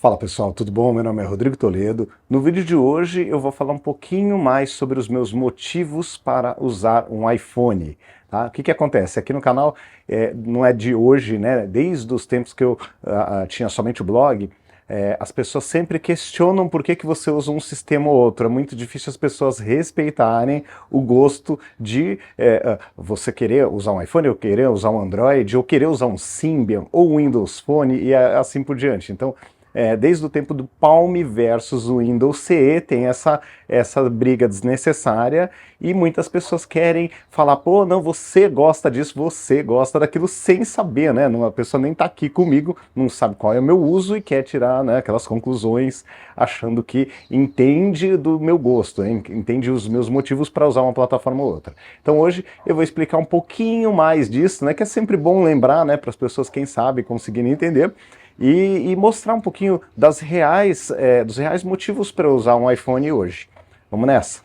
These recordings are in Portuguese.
Fala pessoal, tudo bom? Meu nome é Rodrigo Toledo. No vídeo de hoje eu vou falar um pouquinho mais sobre os meus motivos para usar um iPhone. Tá? O que acontece? Aqui no canal não é de hoje, né? Desde os tempos que eu tinha somente o blog, as pessoas sempre questionam por que você usa um sistema ou outro. É muito difícil as pessoas respeitarem o gosto de você querer usar um iPhone, ou querer usar um Android, ou querer usar um Symbian, ou um Windows Phone e assim por diante. Então, desde o tempo do Palm versus o Windows CE tem essa briga desnecessária e muitas pessoas querem falar, pô, não, você gosta disso, você gosta daquilo sem saber, né? A pessoa nem tá aqui comigo, não sabe qual é o meu uso e quer tirar, né, aquelas conclusões achando que entende do meu gosto, hein? Entende os meus motivos para usar uma plataforma ou outra. Então hoje eu vou explicar um pouquinho mais disso, né? Que é sempre bom lembrar, né, para as pessoas, quem sabe, conseguirem entender. E mostrar um pouquinho dos reais motivos para eu usar um iPhone hoje. Vamos nessa?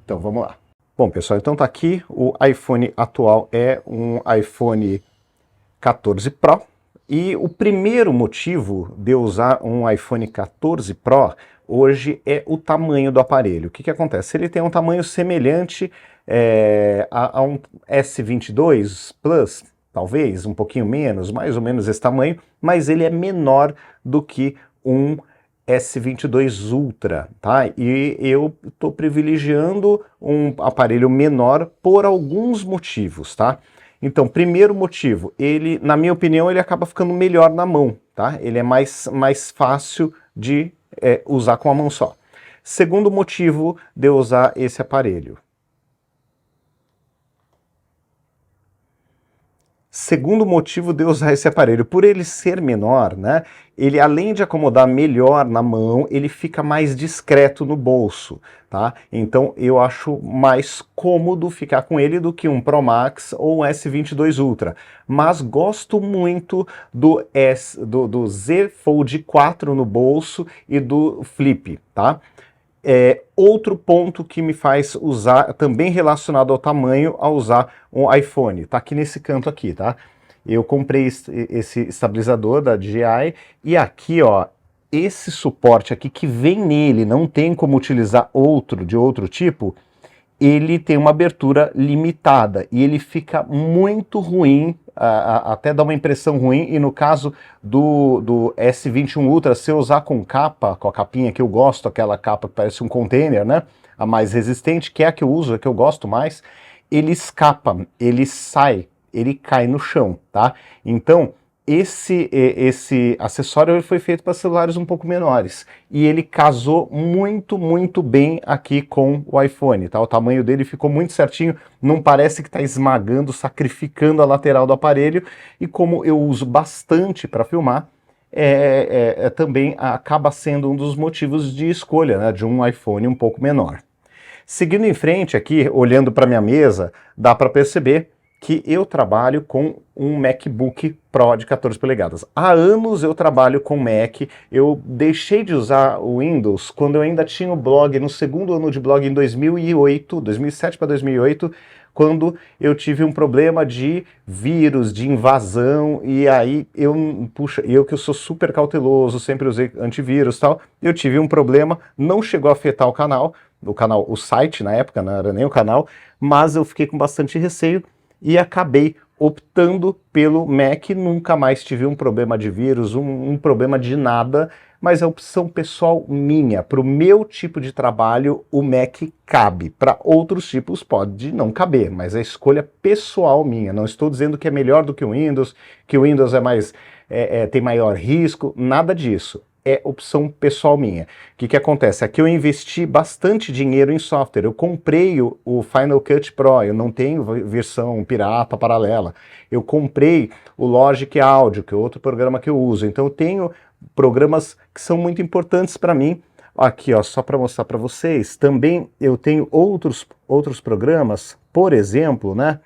Então vamos lá. Bom pessoal, então tá aqui, o iPhone atual é um iPhone 14 Pro, e o primeiro motivo de eu usar um iPhone 14 Pro hoje é o tamanho do aparelho. O que acontece? Ele tem um tamanho semelhante a um S22 Plus, talvez, um pouquinho menos, mais ou menos esse tamanho, mas ele é menor do que um S22 Ultra, tá? E eu estou privilegiando um aparelho menor por alguns motivos, tá? Então, primeiro motivo, ele, na minha opinião, ele acaba ficando melhor na mão, tá? Ele é mais fácil de usar com a mão só. Segundo motivo de eu usar esse aparelho. Segundo motivo de eu usar esse aparelho, por ele ser menor, né, ele além de acomodar melhor na mão, ele fica mais discreto no bolso, tá? Então eu acho mais cômodo ficar com ele do que um Pro Max ou um S22 Ultra, mas gosto muito do Z Fold 4 no bolso e do Flip, tá? Outro ponto que me faz usar, também relacionado ao tamanho, a usar um iPhone, tá aqui nesse canto aqui, tá? Eu comprei esse estabilizador da DJI e aqui, ó, esse suporte aqui que vem nele, não tem como utilizar outro de outro tipo, ele tem uma abertura limitada e ele fica muito ruim, até dá uma impressão ruim, e no caso do S21 Ultra, se eu usar com capa, com a capinha que eu gosto, aquela capa que parece um container, né, a mais resistente, que é a que eu uso, a que eu gosto mais, ele escapa, ele sai, ele cai no chão, tá? Então, esse acessório ele foi feito para celulares um pouco menores e ele casou muito bem aqui com o iPhone, tá? O tamanho dele ficou muito certinho, não parece que está esmagando, sacrificando a lateral do aparelho, e como eu uso bastante para filmar, também acaba sendo um dos motivos de escolha, né, de um iPhone um pouco menor. Seguindo em frente aqui, olhando para minha mesa, dá para perceber que eu trabalho com um MacBook Pro de 14 polegadas. Há anos eu trabalho com Mac, eu deixei de usar o Windows quando eu ainda tinha o blog, no segundo ano de blog em 2008, 2007 para 2008, quando eu tive um problema de vírus, de invasão, e aí eu que eu sou super cauteloso, sempre usei antivírus e tal, eu tive um problema, não chegou a afetar o site na época, não era nem o canal, mas eu fiquei com bastante receio, e acabei optando pelo Mac, nunca mais tive um problema de vírus, um problema de nada, mas é opção pessoal minha. Para o meu tipo de trabalho, o Mac cabe. Para outros tipos pode não caber, mas é escolha pessoal minha. Não estou dizendo que é melhor do que o Windows é mais, tem maior risco, nada disso. É opção pessoal minha. O que acontece? Aqui eu investi bastante dinheiro em software. Eu comprei o Final Cut Pro, eu não tenho versão pirata paralela. Eu comprei o Logic Audio, que é outro programa que eu uso. Então eu tenho programas que são muito importantes para mim. Aqui, ó, só para mostrar para vocês, também eu tenho outros programas, por exemplo, né?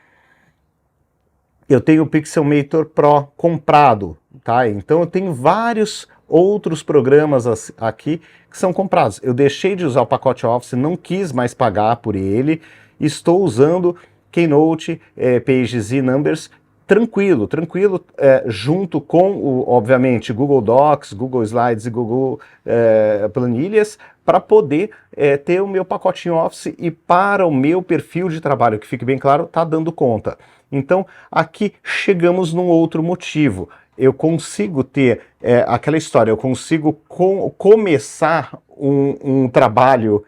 Eu tenho o Pixelmator Pro comprado, tá? Então eu tenho vários outros programas aqui que são comprados. Eu deixei de usar o pacote Office, não quis mais pagar por ele, estou usando Keynote, Pages e Numbers, tranquilo, junto com, obviamente, Google Docs, Google Slides e Google Planilhas, para poder ter o meu pacotinho Office e para o meu perfil de trabalho, que fique bem claro, está dando conta. Então, aqui chegamos num outro motivo. Eu consigo ter aquela história, eu consigo começar um trabalho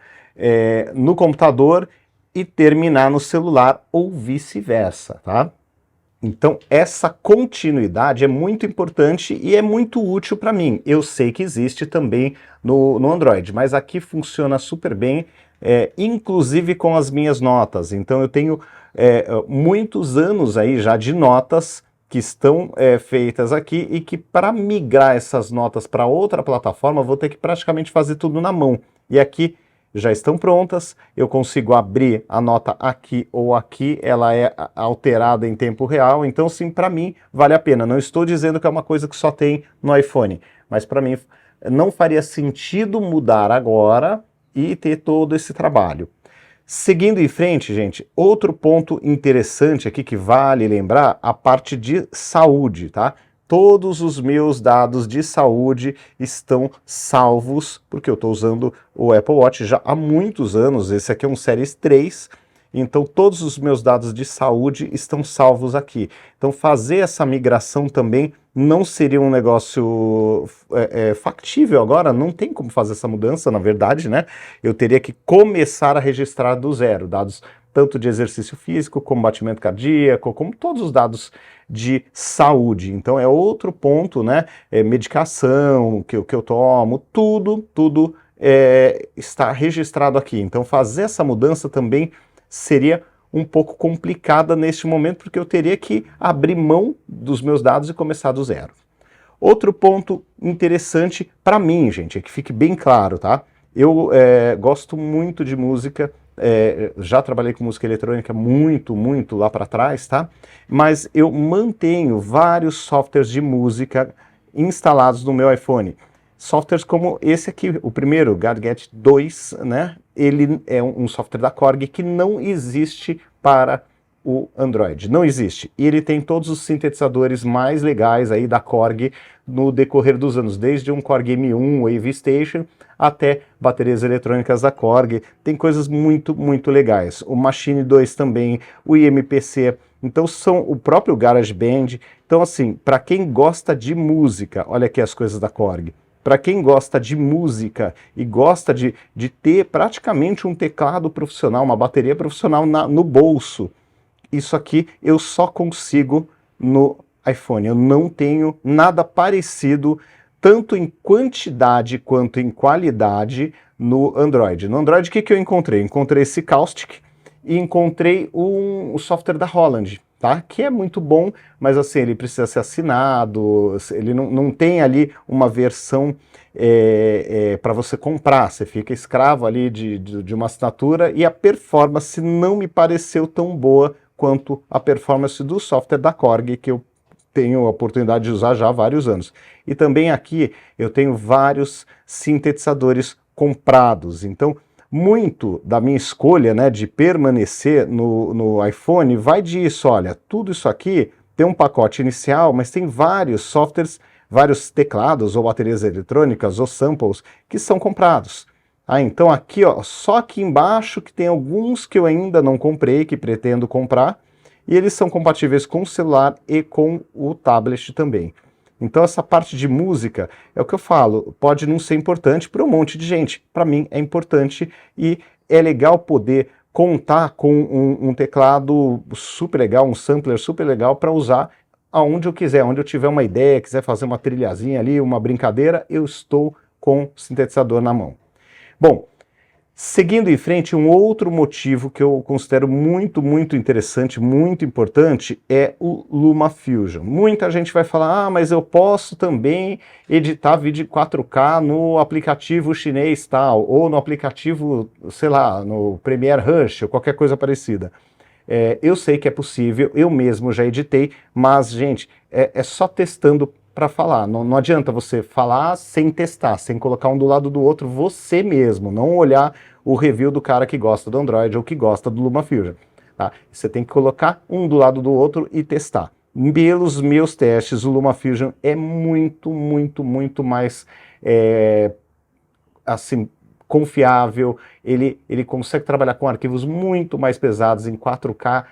no computador e terminar no celular, ou vice-versa, tá? Então, essa continuidade é muito importante e é muito útil para mim. Eu sei que existe também no Android, mas aqui funciona super bem, inclusive com as minhas notas. Então, eu tenho muitos anos aí já de notas que estão feitas aqui e que para migrar essas notas para outra plataforma, eu vou ter que praticamente fazer tudo na mão. E aqui já estão prontas, eu consigo abrir a nota aqui ou aqui, ela é alterada em tempo real, então sim, para mim vale a pena. Não estou dizendo que é uma coisa que só tem no iPhone, mas para mim não faria sentido mudar agora e ter todo esse trabalho. Seguindo em frente, gente, outro ponto interessante aqui que vale lembrar, a parte de saúde, tá? Todos os meus dados de saúde estão salvos, porque eu estou usando o Apple Watch já há muitos anos, esse aqui é um Series 3, então todos os meus dados de saúde estão salvos aqui. Então fazer essa migração também não seria um negócio factível agora, não tem como fazer essa mudança, na verdade, né? Eu teria que começar a registrar do zero, dados tanto de exercício físico, como batimento cardíaco, como todos os dados de saúde. Então é outro ponto, né? Medicação, que eu tomo, tudo está registrado aqui. Então fazer essa mudança também seria um pouco complicada neste momento, porque eu teria que abrir mão dos meus dados e começar do zero. Outro ponto interessante para mim, gente, é que fique bem claro, tá? Eu gosto muito de música, já trabalhei com música eletrônica muito lá para trás, tá? Mas eu mantenho vários softwares de música instalados no meu iPhone. Softwares como esse aqui, o primeiro, Gadget 2, né? Ele é um software da Korg que não existe para o Android, não existe. E ele tem todos os sintetizadores mais legais aí da Korg no decorrer dos anos, desde um Korg M1 Wave Station até baterias eletrônicas da Korg. Tem coisas muito legais. O Machine 2 também, o IMPC, então são o próprio GarageBand. Então assim, para quem gosta de música, olha aqui as coisas da Korg. Para quem gosta de música e gosta de ter praticamente um teclado profissional, uma bateria profissional no bolso, isso aqui eu só consigo no iPhone. Eu não tenho nada parecido, tanto em quantidade quanto em qualidade, no Android. No Android, o que eu encontrei? Encontrei esse Caustic e encontrei o software da Holland, tá? Que é muito bom, mas assim, ele precisa ser assinado, ele não tem ali uma versão para você comprar, você fica escravo ali de uma assinatura, e a performance não me pareceu tão boa quanto a performance do software da Korg, que eu tenho a oportunidade de usar já há vários anos. E também aqui eu tenho vários sintetizadores comprados, então muito da minha escolha, né, de permanecer no iPhone vai disso. Olha, tudo isso aqui tem um pacote inicial, mas tem vários softwares, vários teclados ou baterias eletrônicas ou samples que são comprados. Então aqui, ó, só aqui embaixo que tem alguns que eu ainda não comprei, que pretendo comprar, e eles são compatíveis com o celular e com o tablet também. Então essa parte de música, é o que eu falo, pode não ser importante para um monte de gente. Para mim é importante e é legal poder contar com um teclado super legal, um sampler super legal para usar aonde eu quiser, onde eu tiver uma ideia, quiser fazer uma trilhazinha ali, uma brincadeira, eu estou com o sintetizador na mão. Bom, seguindo em frente, um outro motivo que eu considero muito interessante, muito importante, é o LumaFusion. Muita gente vai falar, ah, mas eu posso também editar vídeo em 4K no aplicativo chinês tal, ou no aplicativo, sei lá, no Premiere Rush, ou qualquer coisa parecida. Eu sei que é possível, eu mesmo já editei, mas, gente, é só testando para falar. Não adianta você falar sem testar, sem colocar um do lado do outro você mesmo, não olhar o review do cara que gosta do Android ou que gosta do LumaFusion. Tá? Você tem que colocar um do lado do outro e testar. pelos meus testes, o LumaFusion é muito mais assim, confiável, ele consegue trabalhar com arquivos muito mais pesados em 4K,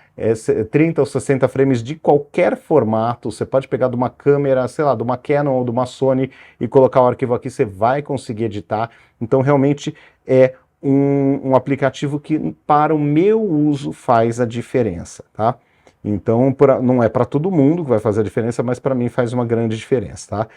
30 ou 60 frames de qualquer formato. Você pode pegar de uma câmera, sei lá, de uma Canon ou de uma Sony e colocar o arquivo aqui, você vai conseguir editar. Então realmente é um aplicativo que para o meu uso faz a diferença, tá? Então não é para todo mundo que vai fazer a diferença, mas para mim faz uma grande diferença, tá?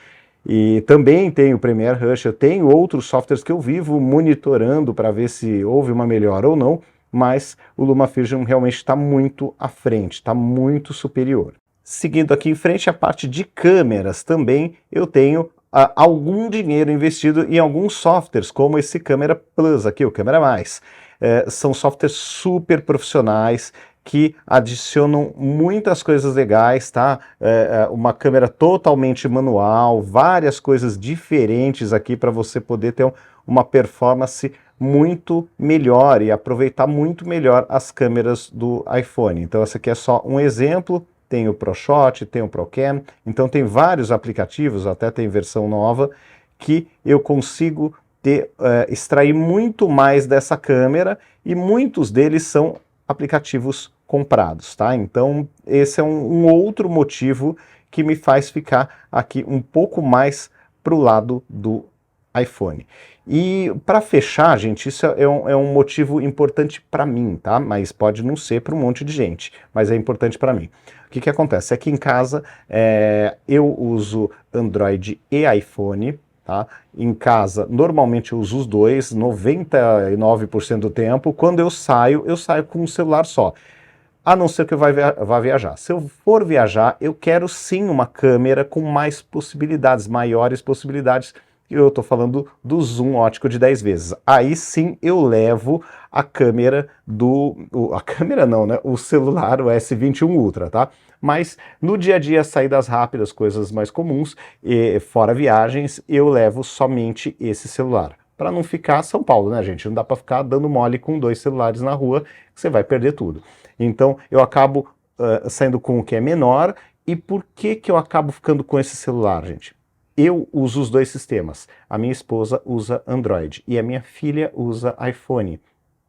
E também tenho o Premiere Rush, eu tenho outros softwares que eu vivo monitorando para ver se houve uma melhora ou não, mas o LumaFusion realmente está muito à frente, está muito superior. Seguindo aqui em frente, a parte de câmeras também, eu tenho algum dinheiro investido em alguns softwares, como esse Câmera Plus aqui, o Câmera Mais. São softwares super profissionais, que adicionam muitas coisas legais, tá? Uma câmera totalmente manual, várias coisas diferentes aqui para você poder ter uma performance muito melhor e aproveitar muito melhor as câmeras do iPhone. Então esse aqui é só um exemplo, tem o ProShot, tem o ProCam, então tem vários aplicativos, até tem versão nova, que eu consigo extrair muito mais dessa câmera e muitos deles são aplicativos comprados, tá? Então esse é um outro motivo que me faz ficar aqui um pouco mais pro lado do iPhone. E para fechar, gente, isso é um motivo importante para mim, tá? Mas pode não ser para um monte de gente, mas é importante para mim. O que acontece? Aqui em casa eu uso Android e iPhone, tá? Em casa, normalmente eu uso os dois, 99% do tempo. Quando eu saio com um celular só. A não ser que eu vá viajar. Se eu for viajar, eu quero sim uma câmera com mais possibilidades, maiores possibilidades. Eu estou falando do zoom ótico de 10 vezes. Aí sim eu levo a câmera a câmera não, né? O celular, o S21 Ultra, tá? Mas no dia a dia, saídas rápidas, coisas mais comuns, fora viagens, eu levo somente esse celular. Para não ficar São Paulo, né, gente? Não dá para ficar dando mole com 2 celulares na rua, que você vai perder tudo. Então eu acabo saindo com o que é menor. E por que eu acabo ficando com esse celular, gente? Eu uso os dois sistemas. A minha esposa usa Android e a minha filha usa iPhone.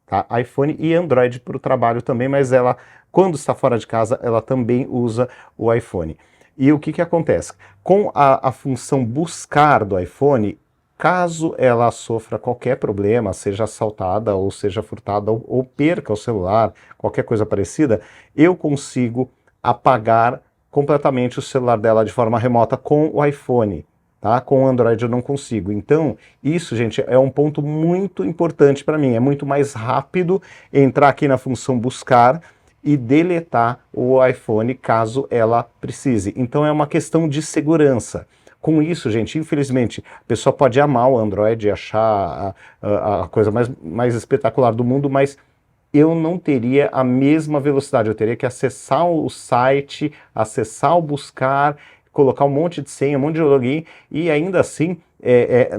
Tá? iPhone e Android para o trabalho também, mas ela, quando está fora de casa, ela também usa o iPhone. E o que acontece? Com a função buscar do iPhone, caso ela sofra qualquer problema, seja assaltada ou seja furtada ou perca o celular, qualquer coisa parecida, eu consigo apagar completamente o celular dela de forma remota com o iPhone. Tá? Com o Android eu não consigo. Então, isso, gente, é um ponto muito importante para mim. É muito mais rápido entrar aqui na função buscar e deletar o iPhone caso ela precise. Então, é uma questão de segurança. Com isso, gente, infelizmente, a pessoa pode amar o Android e achar a coisa mais espetacular do mundo, mas eu não teria a mesma velocidade. Eu teria que acessar o site, acessar o buscar, colocar um monte de senha, um monte de login, e ainda assim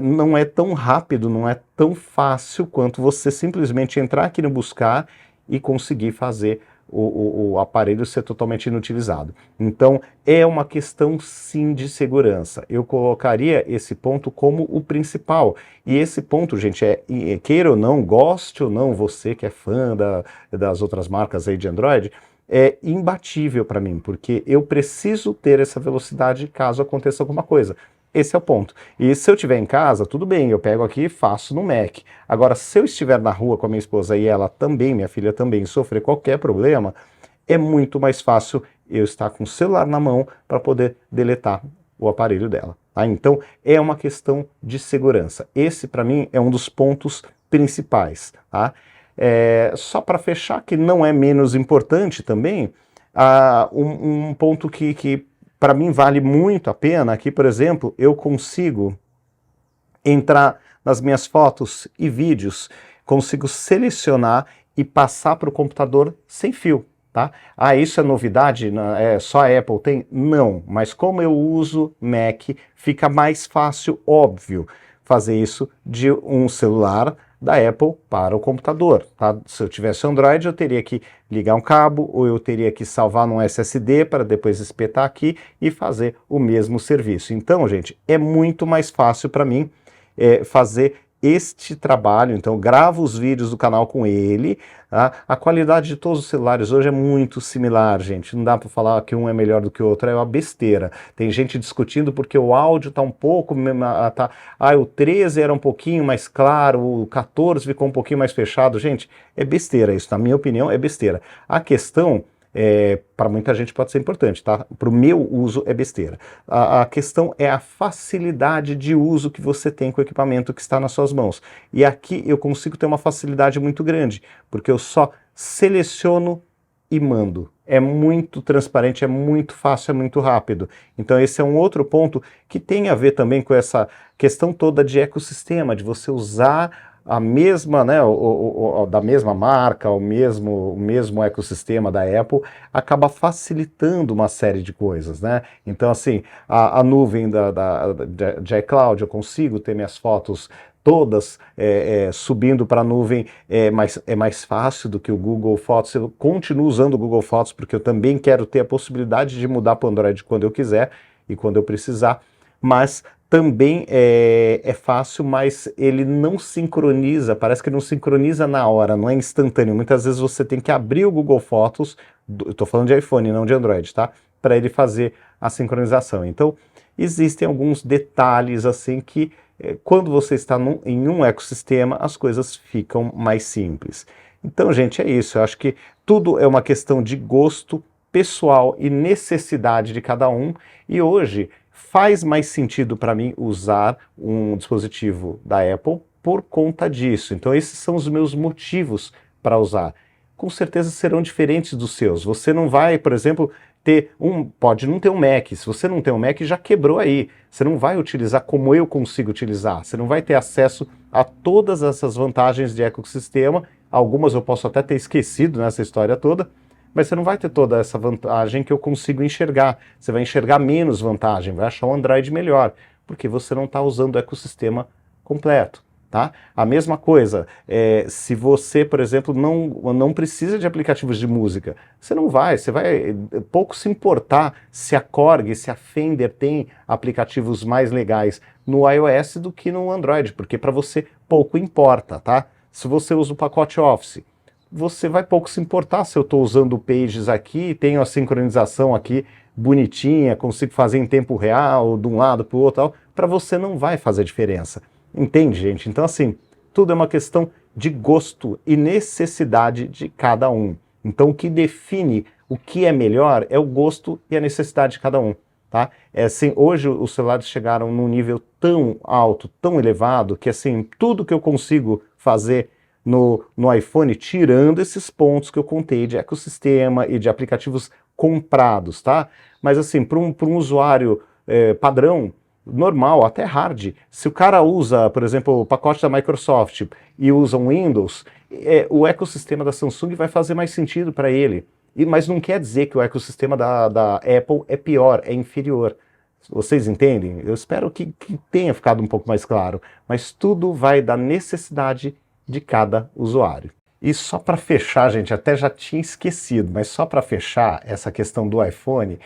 não é tão rápido, não é tão fácil quanto você simplesmente entrar aqui no buscar e conseguir fazer o aparelho ser totalmente inutilizado. Então é uma questão sim de segurança. Eu colocaria esse ponto como o principal. E esse ponto, gente, queira ou não, goste ou não, você que é fã das outras marcas aí de Android, é imbatível para mim, porque eu preciso ter essa velocidade caso aconteça alguma coisa. Esse é o ponto. E se eu estiver em casa, tudo bem, eu pego aqui e faço no Mac. Agora, se eu estiver na rua com a minha esposa e ela também, minha filha também, sofrer qualquer problema, é muito mais fácil eu estar com o celular na mão para poder deletar o aparelho dela. Tá? Então, é uma questão de segurança. Esse, para mim, é um dos pontos principais. Tá? Só para fechar, que não é menos importante também, um ponto que para mim vale muito a pena. Aqui, por exemplo, eu consigo entrar nas minhas fotos e vídeos, consigo selecionar e passar para o computador sem fio. Tá? Isso é novidade? Só a Apple tem? Não, mas como eu uso Mac, fica mais fácil, óbvio, fazer isso de um celular da Apple para o computador, tá? Se eu tivesse Android, eu teria que ligar um cabo ou eu teria que salvar num SSD para depois espetar aqui e fazer o mesmo serviço. Então, gente, é muito mais fácil para mim fazer este trabalho. Então, eu gravo os vídeos do canal com ele. Tá? A qualidade de todos os celulares hoje é muito similar, gente. Não dá para falar que um é melhor do que o outro, é uma besteira. Tem gente discutindo porque o áudio está um pouco... o 13 era um pouquinho mais claro, o 14 ficou um pouquinho mais fechado. Gente, é besteira isso, na minha opinião, é besteira. A questão... para muita gente pode ser importante, tá? Para o meu uso é besteira. A questão é a facilidade de uso que você tem com o equipamento que está nas suas mãos. E aqui eu consigo ter uma facilidade muito grande, porque eu só seleciono e mando. É muito transparente, é muito fácil, é muito rápido. Então esse é um outro ponto que tem a ver também com essa questão toda de ecossistema, de você usar a mesma, né, da mesma marca, o mesmo ecossistema da Apple, acaba facilitando uma série de coisas, né? Então, assim, a nuvem de iCloud, eu consigo ter minhas fotos todas subindo para a nuvem, é mais fácil do que o Google Fotos. Eu continuo usando o Google Fotos porque eu também quero ter a possibilidade de mudar para o Android quando eu quiser e quando eu precisar, mas também é fácil, mas ele não sincroniza, parece que não sincroniza na hora, não é instantâneo. Muitas vezes você tem que abrir o Google Fotos, eu estou falando de iPhone, não de Android, tá? Para ele fazer a sincronização. Então, existem alguns detalhes assim que, quando você está em um ecossistema, as coisas ficam mais simples. Então, gente, é isso. Eu acho que tudo é uma questão de gosto pessoal e necessidade de cada um, e hoje faz mais sentido para mim usar um dispositivo da Apple por conta disso. Então esses são os meus motivos para usar. Com certeza serão diferentes dos seus. Você não vai, por exemplo, pode não ter um Mac. Se você não tem um Mac, já quebrou aí. Você não vai utilizar como eu consigo utilizar. Você não vai ter acesso a todas essas vantagens de ecossistema. Algumas eu posso até ter esquecido nessa história toda, mas você não vai ter toda essa vantagem que eu consigo enxergar. Você vai enxergar menos vantagem, vai achar um Android melhor, porque você não está usando o ecossistema completo. Tá? A mesma coisa, se você, por exemplo, não precisa de aplicativos de música, você vai pouco se importar se a Korg, se a Fender tem aplicativos mais legais no iOS do que no Android, porque para você pouco importa, tá? Se você usa o pacote Office, você vai pouco se importar se eu estou usando o Pages aqui, tenho a sincronização aqui bonitinha, consigo fazer em tempo real, de um lado para o outro, para você não vai fazer diferença. Entende, gente? Então, assim, tudo é uma questão de gosto e necessidade de cada um. Então, o que define o que é melhor é o gosto e a necessidade de cada um. Tá? Assim, hoje os celulares chegaram num nível tão alto, tão elevado, que assim, tudo que eu consigo fazer no iPhone, tirando esses pontos que eu contei de ecossistema e de aplicativos comprados, tá? Mas assim, para um usuário padrão, normal, até hard, se o cara usa, por exemplo, o pacote da Microsoft e usa um Windows, o ecossistema da Samsung vai fazer mais sentido para ele. Mas não quer dizer que o ecossistema da Apple é pior, é inferior. Vocês entendem? Eu espero que tenha ficado um pouco mais claro. Mas tudo vai da necessidade de cada usuário. E só para fechar, gente, até já tinha esquecido, mas só para fechar essa questão do iPhone,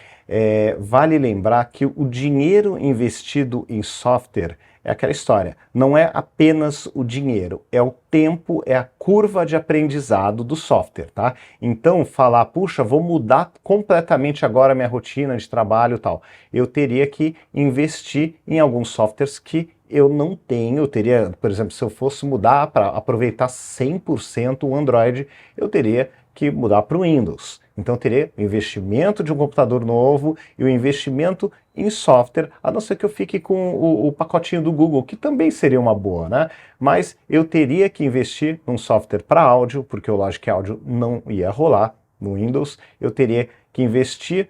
vale lembrar que o dinheiro investido em software é aquela história, não é apenas o dinheiro, é o tempo, é a curva de aprendizado do software, tá? Então, falar, puxa, vou mudar completamente agora a minha rotina de trabalho e tal, eu teria que investir em alguns softwares que eu não tenho. Eu teria, por exemplo, se eu fosse mudar para aproveitar 100% o Android, eu teria que mudar para o Windows. Então eu teria o investimento de um computador novo e o investimento em software, a não ser que eu fique com o pacotinho do Google, que também seria uma boa, né? Mas eu teria que investir num software para áudio, porque o Logic Audio não ia rolar no Windows. Eu teria que investir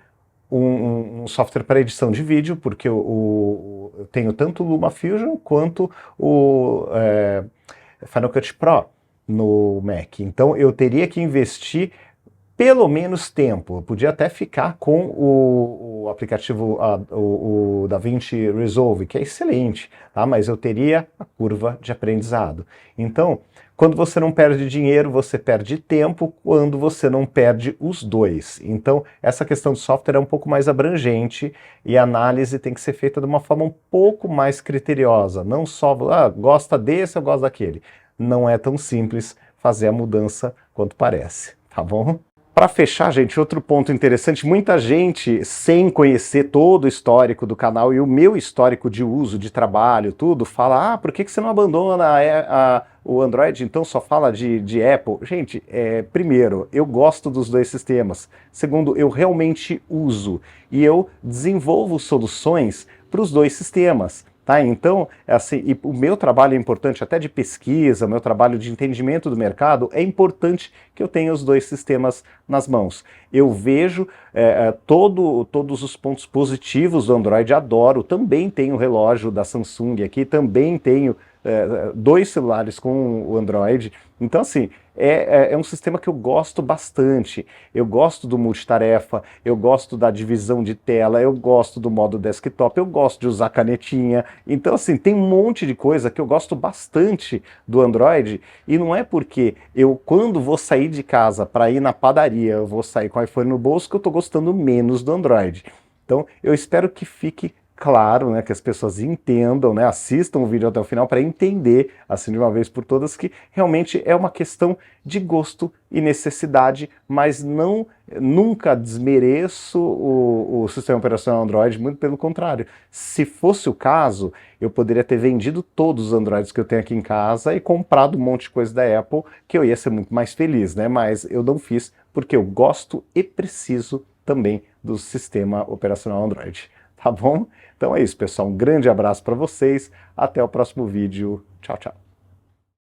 um software para edição de vídeo, porque eu tenho tanto o LumaFusion quanto o Final Cut Pro no Mac. Então eu teria que investir pelo menos tempo. Eu podia até ficar com o aplicativo, o DaVinci Resolve, que é excelente, tá? Mas eu teria a curva de aprendizado. Então, quando você não perde dinheiro, você perde tempo, quando você não perde os dois. Então, essa questão do software é um pouco mais abrangente e a análise tem que ser feita de uma forma um pouco mais criteriosa. Não só, gosta desse ou gosta daquele. Não é tão simples fazer a mudança quanto parece, tá bom? Para fechar, gente, outro ponto interessante, muita gente, sem conhecer todo o histórico do canal e o meu histórico de uso, de trabalho, tudo, fala, por que você não abandona o Android, então só fala de Apple? Gente, primeiro, eu gosto dos dois sistemas. Segundo, eu realmente uso e eu desenvolvo soluções para os dois sistemas. Tá? Então, assim, e o meu trabalho é importante, até de pesquisa, o meu trabalho de entendimento do mercado, é importante que eu tenha os dois sistemas nas mãos. Eu vejo todos os pontos positivos do Android, adoro, também tenho o relógio da Samsung aqui, também tenho dois celulares com o Android. Então, assim, é um sistema que eu gosto bastante. Eu gosto do multitarefa, eu gosto da divisão de tela, eu gosto do modo desktop, eu gosto de usar canetinha. Então, assim, tem um monte de coisa que eu gosto bastante do Android, e não é porque eu, quando vou sair de casa para ir na padaria, eu vou sair com o iPhone no bolso, que eu estou gostando menos do Android. Então, eu espero que fique claro, né, que as pessoas entendam, né, assistam o vídeo até o final para entender, assim, de uma vez por todas, que realmente é uma questão de gosto e necessidade, mas nunca desmereço o sistema operacional Android, muito pelo contrário. Se fosse o caso, eu poderia ter vendido todos os Androids que eu tenho aqui em casa e comprado um monte de coisa da Apple, que eu ia ser muito mais feliz, né, mas eu não fiz porque eu gosto e preciso também do sistema operacional Android. Tá bom? Então é isso, pessoal. Um grande abraço para vocês. Até o próximo vídeo. Tchau, tchau.